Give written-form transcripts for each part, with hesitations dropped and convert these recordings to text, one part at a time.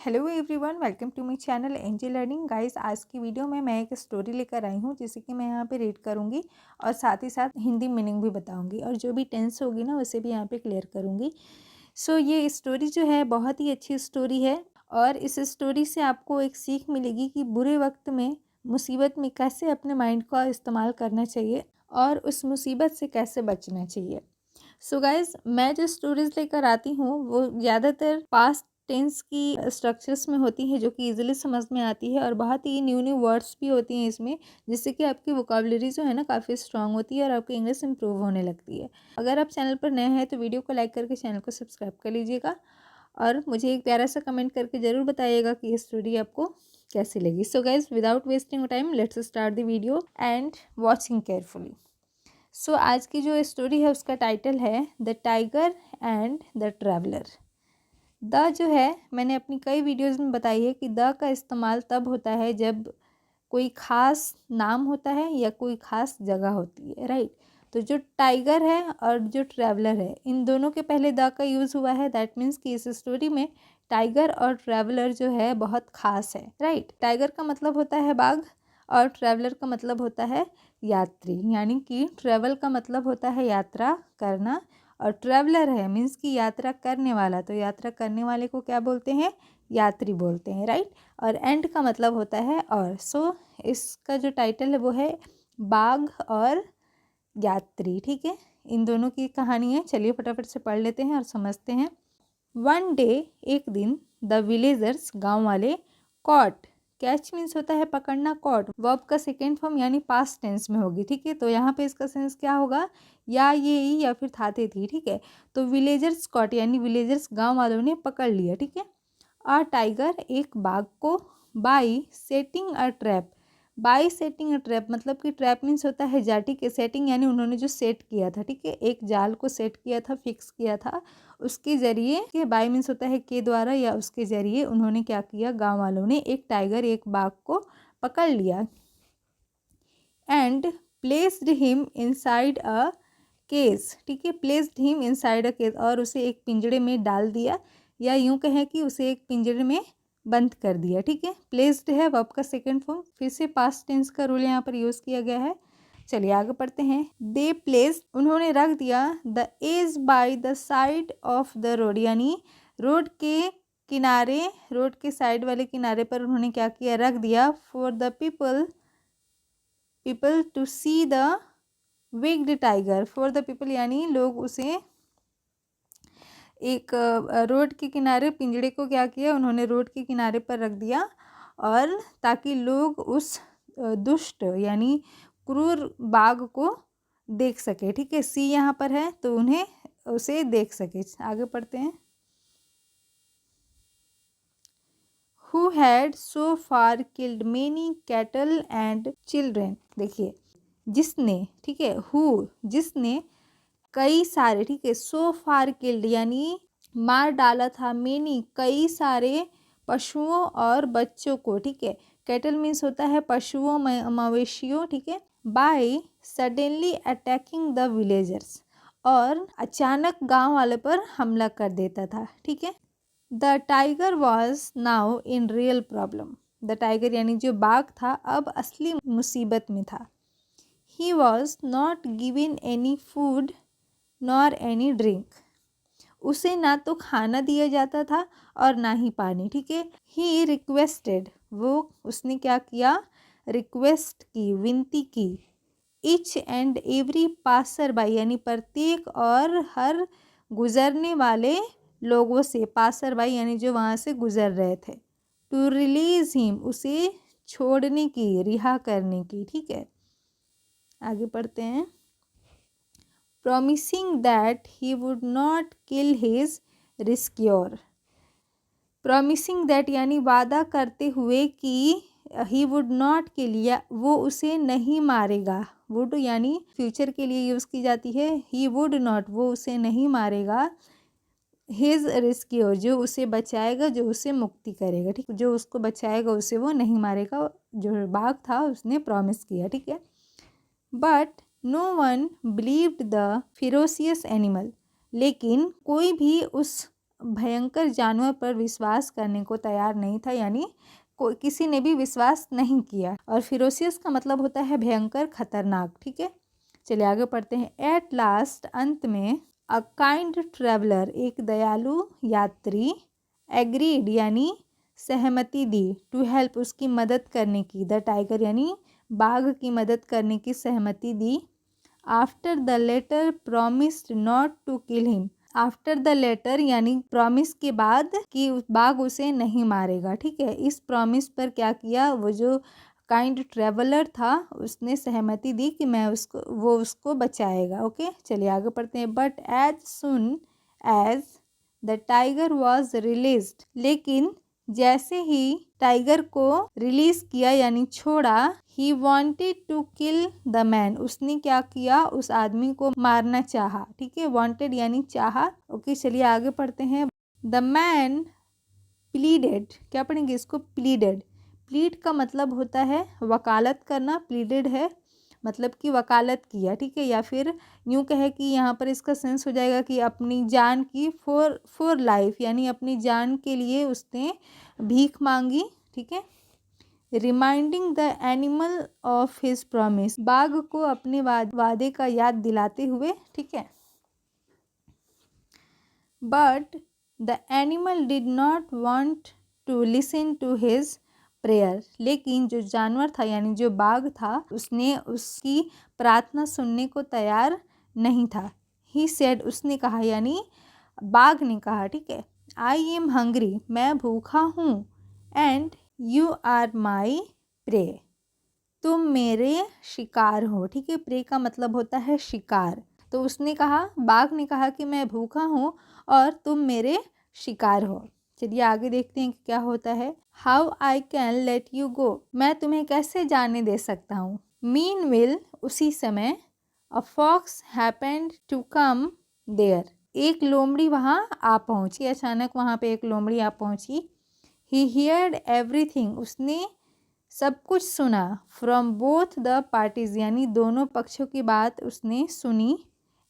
Hello everyone, welcome to my channel angel learning. Guys, आज की video में मैं एक स्टोरी लेकर आई हूँ जिसे कि मैं यहाँ पे रीड करूँगी और साथ ही साथ हिंदी मीनिंग भी बताऊँगी और जो भी टेंस होगी ना उसे भी यहाँ पे क्लियर करूँगी। सो ये स्टोरी जो है बहुत ही अच्छी स्टोरी है और इस स्टोरी से आपको एक सीख मिलेगी कि बुरे वक्त में, मुसीबत में कैसे अपने माइंड का इस्तेमाल करना चाहिए और उस मुसीबत से कैसे बचना चाहिए। सो गाइज, मैं जो स्टोरीज लेकर आती हूँ वो ज़्यादातर पास्ट टेंस की स्ट्रक्चर्स में होती है जो कि इजीली समझ में आती है और बहुत ही न्यू न्यू वर्ड्स भी होती हैं इसमें, जिससे कि आपकी वोकेबलरी जो है ना काफ़ी स्ट्रांग होती है और आपकी इंग्लिश इंप्रूव होने लगती है। अगर आप चैनल पर नए हैं तो वीडियो को लाइक करके चैनल को सब्सक्राइब कर लीजिएगा और मुझे एक प्यारा सा कमेंट करके ज़रूर बताइएगा कि ये स्टोरी आपको कैसी लगी। So guys, without wasting time let's start the video and watching carefully. So आज की जो स्टोरी है उसका टाइटल है the tiger and the traveller. The जो है मैंने अपनी कई वीडियोज़ में बताई है कि द का इस्तेमाल तब होता है जब कोई ख़ास नाम होता है या कोई ख़ास जगह होती है, राइट। तो जो टाइगर है और जो ट्रैवलर है इन दोनों के पहले द का यूज़ हुआ है। दैट मीन्स कि इस स्टोरी में टाइगर और ट्रैवलर जो है बहुत ख़ास है, राइट। टाइगर का मतलब होता है बाघ और ट्रैवलर का मतलब होता है यात्री, यानी कि ट्रैवल का मतलब होता है यात्रा करना और ट्रैवलर है मीन्स कि यात्रा करने वाला। तो यात्रा करने वाले को क्या बोलते हैं? यात्री बोलते हैं, राइट। और एंड का मतलब होता है और। सो इसका जो टाइटल है वो है बाघ और यात्री, ठीक है। इन दोनों की कहानी है, चलिए फटाफट से पढ़ लेते हैं और समझते हैं। वन डे, एक दिन, द विलेजर्स, गाँव वाले, कॉट, कैच मीन्स होता है पकड़ना, कॉट वर्ब का सेकेंड फॉर्म यानी पास्ट टेंस में होगी, ठीक है। तो यहाँ पे इसका सेंस क्या होगा? या ये या फिर थाते थी, ठीक है। तो विलेजर्स कॉट यानी विलेजर्स गांव वालों ने पकड़ लिया, ठीक है। अ टाइगर, एक बाघ को, by setting a trap, by setting a trap मतलब कि ट्रैप मीन्स होता है जाल, ठीक है। सेटिंग यानी उन्होंने जो सेट किया था, ठीक है, एक जाल को सेट किया था, फिक्स किया था, उसके जरिए के बाई मीन्स होता है के द्वारा या उसके जरिए उन्होंने क्या किया, गांव वालों ने एक टाइगर, एक बाघ को पकड़ लिया। And placed him inside a cage, ठीक है, placed him inside a cage, और उसे एक पिंजड़े में डाल दिया या यूं कहें कि उसे एक पिंजड़े में बंद कर दिया, ठीक है। प्लेस्ड है वर्ब का सेकंड फॉर्म, फिर से पास्ट टेंस का रूल यहाँ पर यूज़ किया गया है। चलिए आगे पढ़ते हैं। दे प्लेस, उन्होंने रख दिया, the edge by the side of the road, यानी रोड के किनारे, रोड के साइड वाले किनारे पर उन्होंने क्या किया, रख दिया, for the people to see the wicked tiger, for the people यानी लोग उसे एक रोड के किनारे पिंजड़े को क्या किया, उन्होंने रोड के किनारे पर रख दिया और ताकि लोग उस दुष्ट यानी क्रूर बाघ को देख सके, ठीक है। सी यहाँ पर है तो उन्हें उसे देख सके। आगे पढ़ते हैं। Who had so far killed many cattle and children, देखिए जिसने, ठीक है, हु जिसने, कई सारे, ठीक है, सो फार किल्ड यानी मार डाला था, मेनी कई सारे पशुओं और बच्चों को, ठीक है। कैटल मीन्स होता है पशुओं, मवेशियों, ठीक है। By suddenly attacking the villagers, और अचानक गांव वाले पर हमला कर देता था, ठीक है। The tiger was now in real problem, the tiger यानी जो बाघ था अब असली मुसीबत में था। He was not given any food nor any drink, उसे ना तो खाना दिया जाता था और ना ही पानी, ठीक है। ही रिक्वेस्टेड, वो उसने क्या किया, रिक्वेस्ट की, विनती की, each and every passer by यानी प्रत्येक और हर गुजरने वाले लोगों से, पासर बाई यानी जो वहाँ से गुजर रहे थे, टू रिलीज हिम उसे छोड़ने की, रिहा करने की, ठीक है। आगे पढ़ते हैं। promising that he would not kill his rescuer, promising that यानी वादा करते हुए कि he would not kill या वो उसे नहीं मारेगा, would यानी फ्यूचर के लिए यूज़ की जाती है, he would not वो उसे नहीं मारेगा, his rescuer जो उसे बचाएगा, जो उसे मुक्ति करेगा, ठीक, जो उसको बचाएगा उसे वो नहीं मारेगा, जो बाघ था उसने प्रॉमिस किया, ठीक है। But no one believed the ferocious animal, लेकिन कोई भी उस भयंकर जानवर पर विश्वास करने को तैयार नहीं था, यानी किसी ने भी विश्वास नहीं किया। और फिरोसियस का मतलब होता है भयंकर, खतरनाक। ठीक है, चलिए आगे पढ़ते हैं। एट लास्ट, अंत में, अ काइंड ट्रेवलर, एक दयालु यात्री, एग्रीड यानी सहमति दी, टू हेल्प उसकी मदद करने की, द टाइगर यानी बाघ की मदद करने की सहमति दी। After the latter promised not to kill him, after the latter यानी प्रॉमिस के बाद कि बाघ उसे नहीं मारेगा। ठीक है, इस प्रॉमिस पर क्या किया, वो जो काइंड ट्रेवलर था उसने सहमति दी कि वो उसको बचाएगा। ओके, चलिए आगे पढ़ते हैं। But as soon as the tiger was released, लेकिन जैसे ही टाइगर को रिलीज किया यानी छोड़ा, he wanted to kill the man, उसने क्या किया, उस आदमी को मारना चाहा। ठीक है, वॉन्टेड यानी चाहा। ओके, चलिए आगे पढ़ते हैं। द मैन प्लीडेड, क्या पढ़ेंगे इसको, प्लीडेड। प्लीड का मतलब होता है वकालत करना, प्लीडेड है मतलब कि वकालत किया। ठीक है, या फिर यूँ कहे कि यहाँ पर इसका सेंस हो जाएगा कि अपनी जान की, फॉर लाइफ यानी अपनी जान के लिए उसने भीख मांगी। ठीक है, reminding the animal of his promise, बाघ को अपने वादे का याद दिलाते हुए। ठीक है, but the animal did not want to listen to his prayer, लेकिन जो जानवर था यानी जो बाघ था उसने उसकी प्रार्थना सुनने को तैयार नहीं था। ही सेड, उसने कहा यानी बाघ ने कहा। ठीक है, आई एम हंग्री, मैं भूखा हूँ, and you are my prey, तुम मेरे शिकार हो। ठीक है, प्रे का मतलब होता है शिकार। तो उसने कहा, बाघ ने कहा कि मैं भूखा हूँ और तुम मेरे शिकार हो। चलिए आगे देखते हैं कि क्या होता है। How I can let you go, मैं तुम्हें कैसे जाने दे सकता हूँ। मीन विल, उसी समय, a fox happened to come there, एक लोमड़ी वहाँ आ पहुँची, अचानक वहाँ पे एक लोमड़ी आ पहुँची। ही हियर्ड एवरीथिंग, उसने सब कुछ सुना। फ्रॉम बोथ द पार्टीज, यानी दोनों पक्षों की बात उसने सुनी।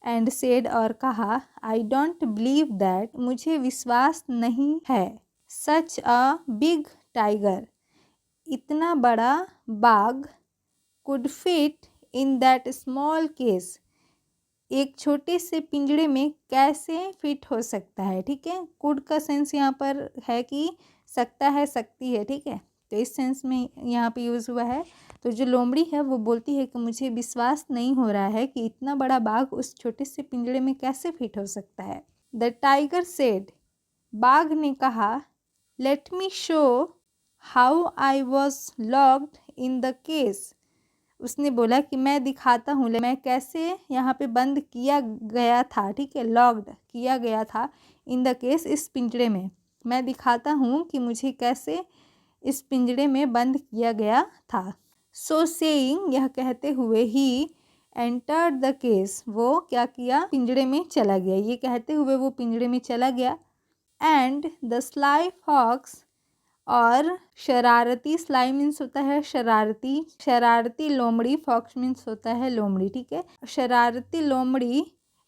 एंड सेड, और कहा, आई डोंट बिलीव दैट, मुझे विश्वास नहीं है, सच अ बिग टाइगर, इतना बड़ा बाघ, could fit in that small case, एक छोटे से पिंजड़े में कैसे फिट हो सकता है। ठीक है, कुड का सेंस यहाँ पर है कि सकता है, सकती है। ठीक है, तो इस सेंस में यहाँ पे यूज़ हुआ है। तो जो लोमड़ी है वो बोलती है कि मुझे विश्वास नहीं हो रहा है कि इतना बड़ा बाघ उस छोटे से पिंजड़े में कैसे फिट हो सकता है। द टाइगर सेड, बाघ ने कहा, let me show how I was locked in the case, उसने बोला कि मैं दिखाता हूँ मैं कैसे यहाँ पे बंद किया गया था। ठीक है, लॉक्ड किया गया था, इन द केस, इस पिंजड़े में, मैं दिखाता हूँ कि मुझे कैसे इस पिंजड़े में बंद किया गया था। सो सेइंग, यह कहते हुए, ही एंटर्ड द केस, वो क्या किया, पिंजड़े में चला गया। ये कहते हुए वो पिंजड़े में चला गया। एंड द स्लाई फॉक्स, और शरारती, स्लाई मीन्स होता है शरारती, शरारती लोमड़ी, फॉक्स मीन्स होता है लोमड़ी। ठीक है, शरारती लोमड़ी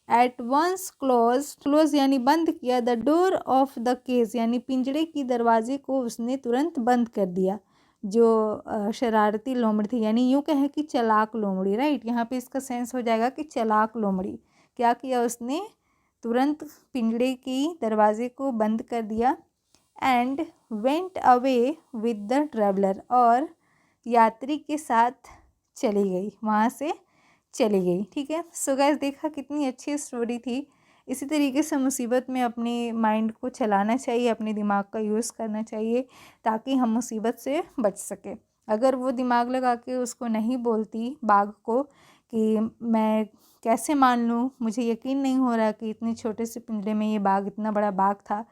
एट वंस क्लोज यानी बंद किया, the door of the cage यानी पिंजड़े की दरवाजे को उसने तुरंत बंद कर दिया। जो शरारती लोमड़ी थी, यानी यूँ कहे कि चालाक लोमड़ी, राइट, यहाँ पे इसका सेंस हो जाएगा कि चालाक लोमड़ी, क्या किया उसने, तुरंत पिंजड़े की दरवाजे को बंद कर दिया। And went away with the traveller, और यात्री के साथ चली गई, वहाँ से चली गई। ठीक है, सो गाइस, देखा कितनी अच्छी स्टोरी थी। इसी तरीके से मुसीबत में अपने माइंड को चलाना चाहिए, अपने दिमाग का यूज़ करना चाहिए, ताकि हम मुसीबत से बच सके। अगर वो दिमाग लगा के उसको नहीं बोलती बाघ को कि मैं कैसे मान लूँ, मुझे यकीन नहीं हो रहा कि इतने छोटे से पिंजरे में ये बाघ, इतना बड़ा बाघ था,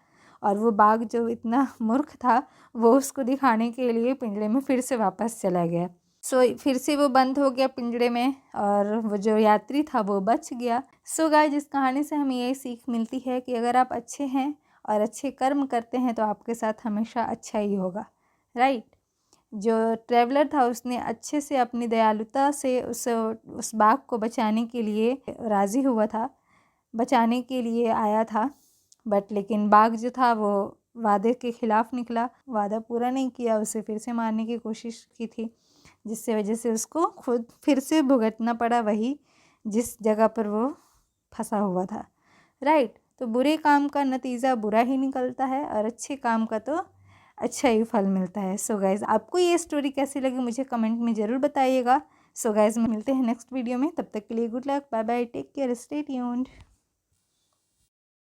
और वो बाघ जो इतना मूर्ख था वो उसको दिखाने के लिए पिंजरे में फिर से वापस चला गया। सो फिर से वो बंद हो गया पिंजरे में, और वो जो यात्री था वो बच गया। सो गाइस, इस कहानी से हमें यही सीख मिलती है कि अगर आप अच्छे हैं और अच्छे कर्म करते हैं तो आपके साथ हमेशा अच्छा ही होगा, राइट। जो ट्रैवलर था उसने अच्छे से अपनी दयालुता से उस बाघ को बचाने के लिए राज़ी हुआ था, बचाने के लिए आया था, बट लेकिन बाघ जो था वो वादे के खिलाफ निकला, वादा पूरा नहीं किया, उसे फिर से मारने की कोशिश की थी, जिससे वजह से उसको खुद फिर से भुगतना पड़ा वही जिस जगह पर वो फंसा हुआ था। राइट। तो बुरे काम का नतीजा बुरा ही निकलता है और अच्छे काम का तो अच्छा ही फल मिलता है। सो गाइज़, आपको ये स्टोरी कैसी लगी मुझे कमेंट में ज़रूर बताइएगा। सो गाइज़, मिलते हैं नेक्स्ट वीडियो में, तब तक के लिए good luck, bye bye, take care, stay tuned.